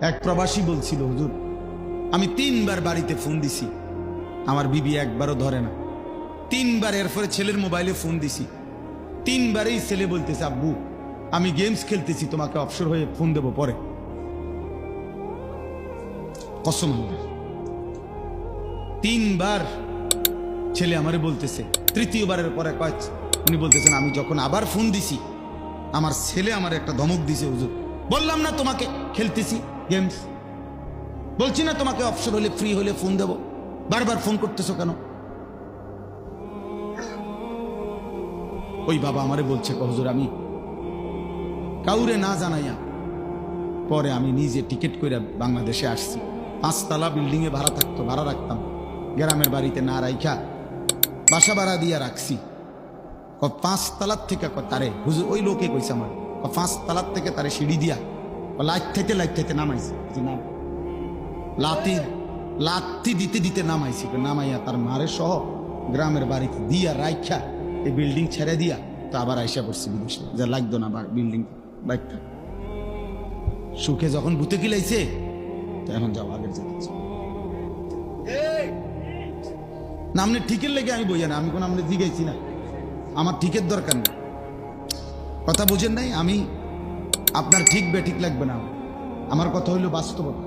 এক প্রবাসী বলছিল, হুজুর আমি 3 বার বাড়িতে ফোন দিছি, আমার বিবি একবারও ধরে না। 3 বার এরপরে ছেলের মোবাইলে ফোন দিছি, 3 বারেই ছেলে বলতেছে, আব্বু আমি গেমস খেলতেছি, তোমাকে অবসর হয়ে ফোন দেবো পরে। কসম আল্লাহ, 3 বার ছেলে আমারে বলতেছে। তৃতীয়বারের পরে উনি বলতেছেন, আমি যখন আবার ফোন দিছি আমার ছেলে আমার একটা ধমক দিছে, হুজুর বললাম না তোমাকে খেলতেছি গেমস, বলছি না তোমাকে অবসর হলে ফ্রি হলে ফোন দেব, বারবার ফোন করতেছো কেন? ওই বাবা আমারে বলছে, হুজুর আমি কাউরে না জানাইয়া পরে আমি নিজে টিকিট করে বাংলাদেশে আসছি। 5 তলা বিল্ডিং এ ভাড়া রাখতাম, গ্রামের বাড়িতে না রাইখা বাসা ভাড়া দিয়ে রাখছি। 5 তলার থেকে তারে হুজুর ওই লোকে কইছে আমার, 5 তলার থেকে তারে সিঁড়ি দিয়া লাইট থেকে নামাইছে, লাত্তি দিতে দিতে নামাইছি, নামাইয়া তার মারে সহ গ্রামের বাড়িতে দিয়া রাইখা এই বিল্ডিং ছেড়ে দিয়া তো আবার আইসা পড়ছি বিদেশে, যা লাগতো না বিল্ডিং বাইকটা। সুখে যখন বুতে কিলাইছে তো এখন যাও আগের যেতে না। আপনি ঠিকের লেগে আমি বইয়া না, আমি কোন আপনি জিগাইছি না, আমার ঠিকের দরকার নেই, কথা বুঝেন নাই। আমি আপনার ঠিক বেঠিক লাগবে না, আমার কথা হইল বাস্তবতা।